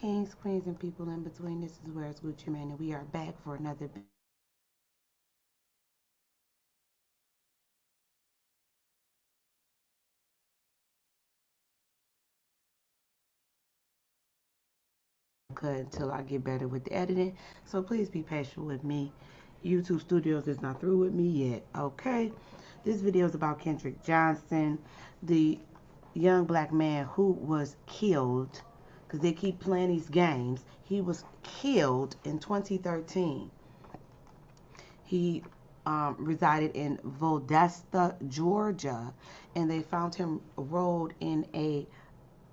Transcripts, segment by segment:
kings, queens, and people in between. This is where it's Gucci Man, and we are back for another cut until I get better with the editing. So please be patient with me. YouTube Studios is not through with me yet. Okay. This video is about Kendrick Johnson, the young black man who was killed because they keep playing these games. He was killed in 2013. He resided in Valdosta, Georgia, and they found him rolled in a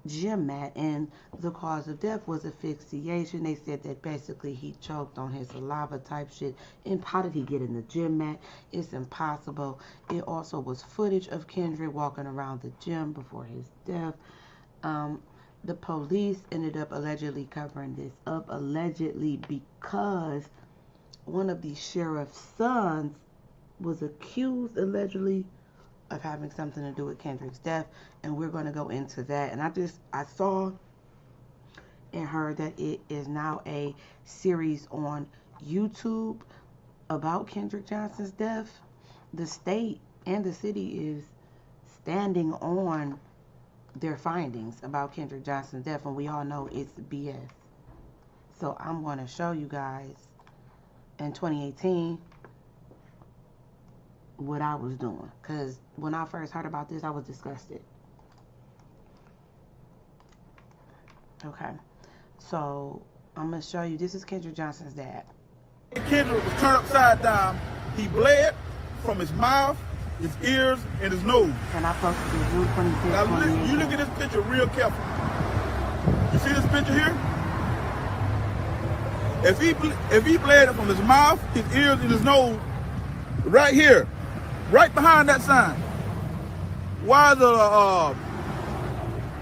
gym mat, and the cause of death was asphyxiation. They said that basically he choked on his saliva type shit. And how did he get in the gym mat? It's impossible. It also was footage of Kendrick walking around the gym before his death. The police ended up allegedly covering this up, allegedly because one of the sheriff's sons was accused allegedly of having something to do with Kendrick's death, and we're going to go into that. And I saw and heard that it is now a series on YouTube about Kendrick Johnson's death. The state and the city is standing on their findings about Kendrick Johnson's death, and we all know it's BS. So I'm going to show you guys in 2018 what I was doing, because when I first heard about this I was disgusted. Okay, so I'm gonna show you. This is Kendrick Johnson's dad. Kendrick was turned upside down. He bled from his mouth, his ears, and his nose. And I posted this June 25th. Now you look at this picture real careful. You see this picture here? If he bled from his mouth, his ears, and his nose, right here, right behind that sign, why is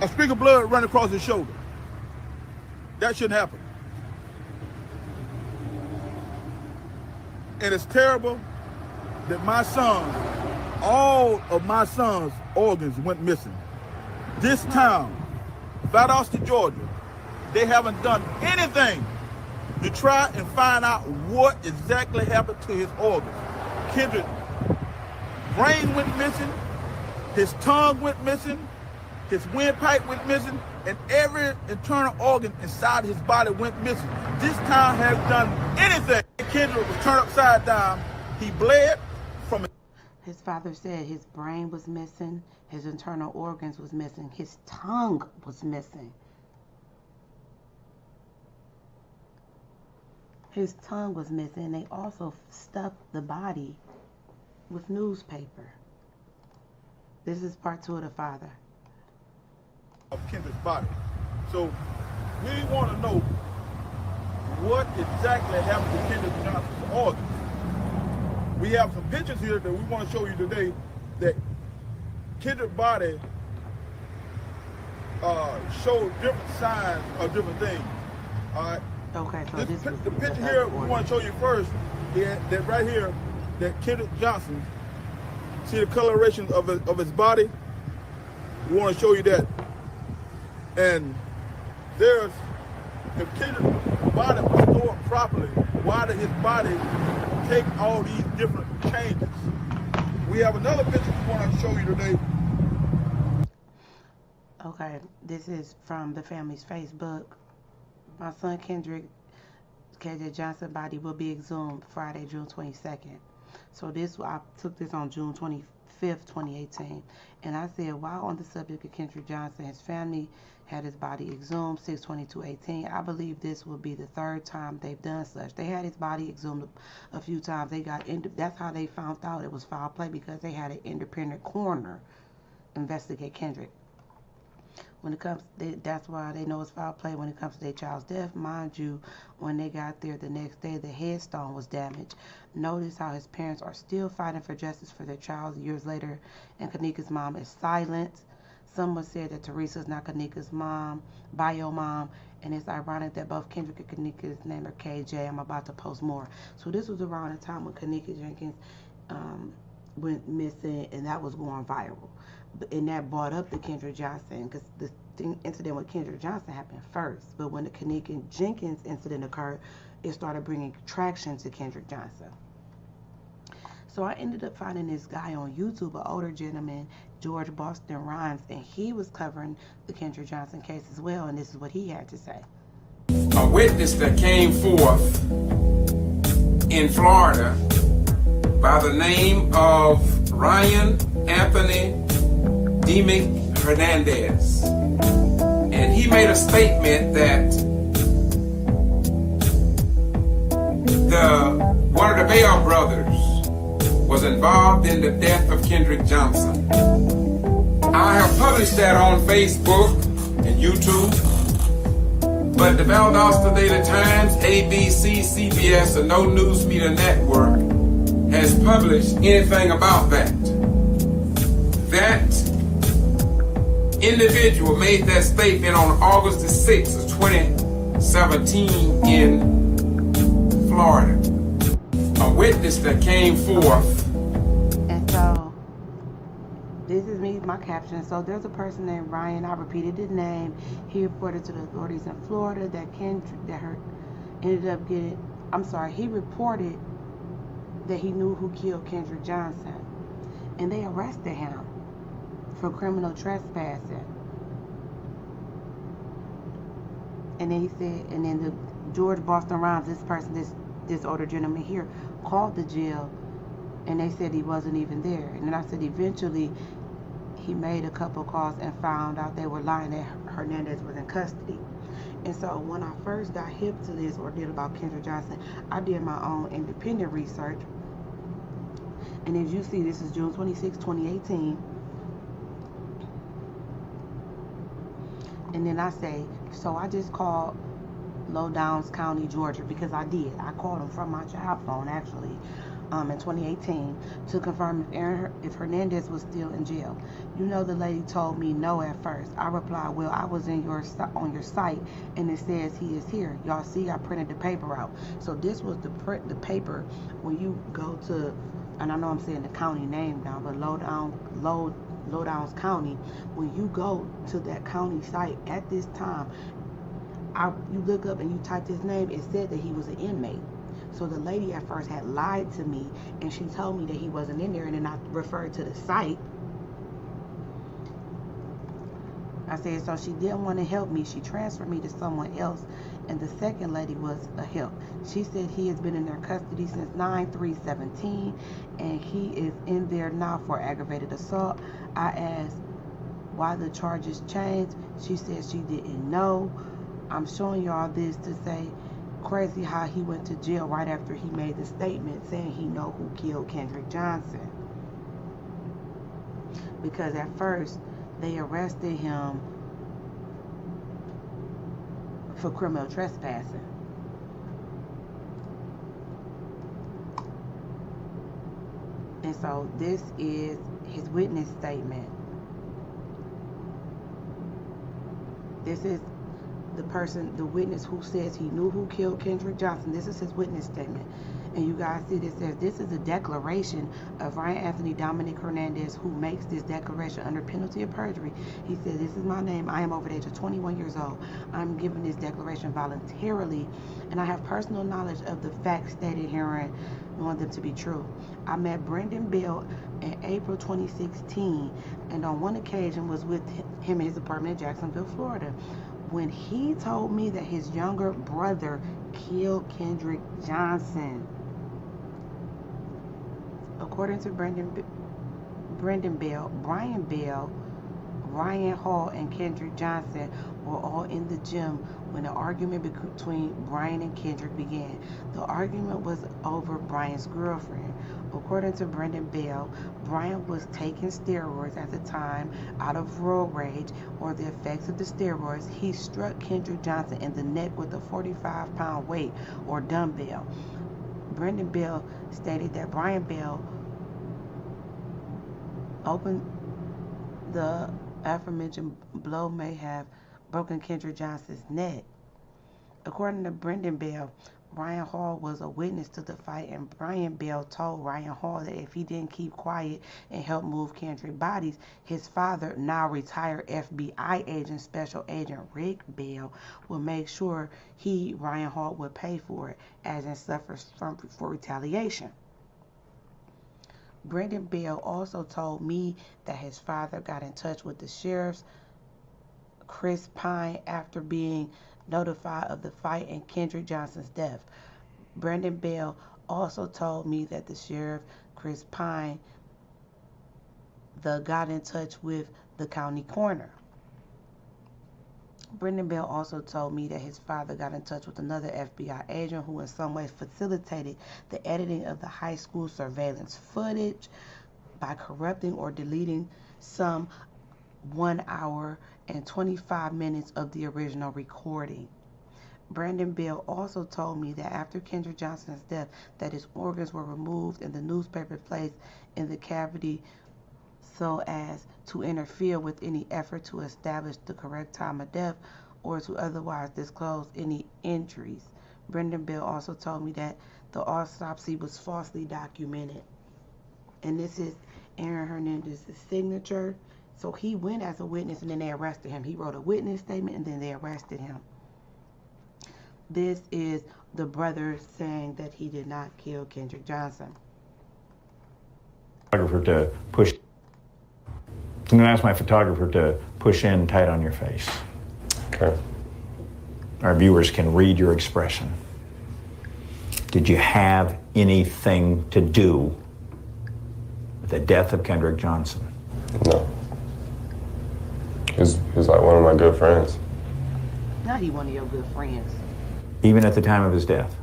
a streak of blood running across his shoulder? That shouldn't happen. And it's terrible that my sons, all of my sons' organs went missing. This town, Valdosta, Georgia, they haven't done anything to try and find out what exactly happened to his organs. Kendrick's brain went missing, his tongue went missing, his windpipe went missing, and every internal organ inside his body went missing. This town has done anything. Kendrick was turned upside down. He bled from his father said his brain was missing, his internal organs was missing, his tongue was missing. His tongue was missing, and they also stuffed the body with newspaper. This is part 2 of the father. Of Kendrick's body. So we want to know what exactly happened to Kendrick Johnson's organs. We have some pictures here that we want to show you today that Kendrick's body showed different signs of different things. All right. Okay, so the picture here we want to show you first, that right here, that Kendrick Johnson, see the coloration of his body? We want to show you that. And there's, if Kendrick's body was stored properly, why did his body take all these different changes? We have another picture we want to show you today. Okay, this is from the family's Facebook. My son Kendrick Johnson body will be exhumed Friday, June 22nd. So I took this on June 25th, 2018. And I said, while on the subject of Kendrick Johnson, his family had his body exhumed 6/22/18. I believe this will be the 3rd time they've done such. They had his body exhumed a few times. That's how they found out it was foul play, because they had an independent coroner investigate Kendrick. When it comes, that's why they know it's foul play when it comes to their child's death. Mind you, when they got there the next day, the headstone was damaged. Notice how his parents are still fighting for justice for their child years later, and Kanika's mom is silent. Someone said that Teresa's not Kanika's mom, bio mom, and it's ironic that both Kendrick and Kanika's name are KJ. I'm about to post more. So this was around the time when Kanika Jenkins went missing, and that was going viral. And that brought up the Kendrick Johnson, because incident with Kendrick Johnson happened first, but when the Kanika Jenkins incident occurred, it started bringing traction to Kendrick Johnson. So I ended up finding this guy on YouTube, an older gentleman, George Boston Rhymes, and he was covering the Kendrick Johnson case as well, and this is what he had to say. A witness that came forth in Florida by the name of Ryan Anthony Demick Hernandez. And he made a statement that one of the Bell brothers was involved in the death of Kendrick Johnson. I have published that on Facebook and YouTube, but the Valdosta Daily Times, ABC, CBS, and No News Media Network has published anything about that. That individual made that statement on August the 6th of 2017 in Florida. A witness that came forth. And so, this is me, my caption. So there's a person named Ryan. I repeated his name. He reported to the authorities in Florida that he reported that he knew who killed Kendrick Johnson, and they arrested him for criminal trespassing. And then he said, and then the George Boston Rhymes, this older gentleman here, called the jail, and they said he wasn't even there. And then I said eventually he made a couple calls and found out they were lying that Hernandez was in custody. And so when I first got hip to this ordeal about Kendrick Johnson, I did my own independent research. And as you see, this is June 26, 2018. And then I say, so I just called Loudoun County, Georgia, because I did. I called him from my job phone, actually, in 2018 to confirm if Hernandez was still in jail. You know, the lady told me no at first. I replied, well, I was on your site, and it says he is here. Y'all see, I printed the paper out. So this was the paper when you go to, and I know I'm saying the county name now, but Loudoun County, when you go to that county site at this time, you look up and you type his name, it said that he was an inmate. So the lady at first had lied to me, and she told me that he wasn't in there, and then I referred to the site. I said, so she didn't want to help me. She transferred me to someone else, and the second lady was a help. She said he has been in their custody since 9/3/17, and he is in there now for aggravated assault. I asked why the charges changed. She said she didn't know. I'm showing y'all this to say, crazy how he went to jail right after he made the statement saying he know who killed Kendrick Johnson. Because at first, they arrested him for criminal trespassing. And so this is his witness statement. This is the witness who says he knew who killed Kendrick Johnson. This is his witness statement. And you guys see this says, this is a declaration of Ryan Anthony Dominic Hernandez, who makes this declaration under penalty of perjury. He said, this is my name. I am over the age of 21 years old. I'm giving this declaration voluntarily, and I have personal knowledge of the facts stated herein, knowing them to be true. I met Brendan Bell in April 2016, and on one occasion was with him in his apartment in Jacksonville, Florida, when he told me that his younger brother killed Kendrick Johnson. According to Brendan Bell, Brian Bell, Ryan Hall, and Kendrick Johnson were all in the gym when the argument between Brian and Kendrick began. The argument was over Brian's girlfriend. According to Brendan Bell, Brian was taking steroids at the time out of road rage or the effects of the steroids. He struck Kendrick Johnson in the neck with a 45-pound weight or dumbbell. Brendan Bell stated that Brian Bell opened the aforementioned blow may have broken Kendrick Johnson's neck. According to Brendan Bell, Ryan Hall was a witness to the fight, and Brian Bell told Ryan Hall that if he didn't keep quiet and help move Kendrick bodies, his father, now retired FBI agent, Special Agent Rick Bell, would make sure Ryan Hall, would pay for it, as in suffers for retaliation. Brendan Bell also told me that his father got in touch with the sheriff's Chris Pine after being notified of the fight and Kendrick Johnson's death. Brendan Bell also told me that the sheriff, Chris Pine, got in touch with the county coroner. Brendan Bell also told me that his father got in touch with another FBI agent who in some way facilitated the editing of the high school surveillance footage by corrupting or deleting some 1 hour and 25 minutes of the original recording. Brendan Bell also told me that after Kendrick Johnson's death, that his organs were removed and the newspaper placed in the cavity so as to interfere with any effort to establish the correct time of death or to otherwise disclose any injuries. Brendan Bell also told me that the autopsy was falsely documented. And this is Aaron Hernandez's signature. So he went as a witness and then they arrested him. He wrote a witness statement and then they arrested him. This is the brother saying that he did not kill Kendrick Johnson. To push. I'm going to ask my photographer to push in tight on your face. Okay. Our viewers can read your expression. Did you have anything to do with the death of Kendrick Johnson? No. He's like one of my good friends. Not he one of your good friends. Even at the time of his death?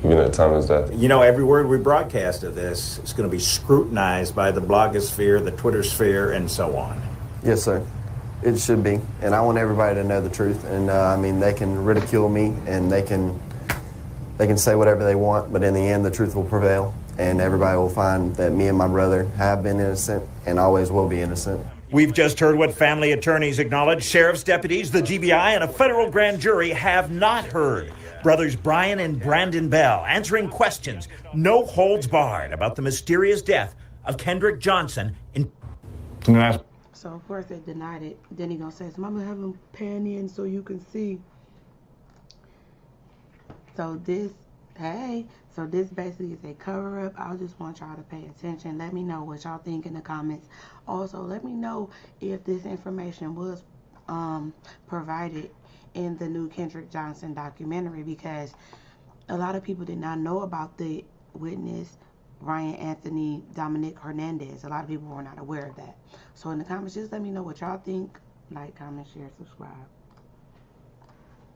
Even at the time of his death. You know, every word we broadcast of this is going to be scrutinized by the blogosphere, the Twitter sphere, and so on. Yes, sir. It should be. And I want everybody to know the truth. And, I mean, they can ridicule me and they can say whatever they want, but in the end, the truth will prevail. And everybody will find that me and my brother have been innocent and always will be innocent. We've just heard what family attorneys acknowledge. Sheriff's deputies, the GBI, and a federal grand jury have not heard. Brothers Brian and Brandon Bell answering questions, no holds barred, about the mysterious death of Kendrick Johnson in... So, of course, they denied it. Then he gonna say, Mama, have him pan in so you can see. So this basically is a cover-up. I just want y'all to pay attention. Let me know what y'all think in the comments. Also, let me know if this information was provided in the new Kendrick Johnson documentary, because a lot of people did not know about the witness Ryan Anthony Dominic Hernandez. A lot of people were not aware of that. So in the comments, just let me know what y'all think. Like, comment, share, subscribe.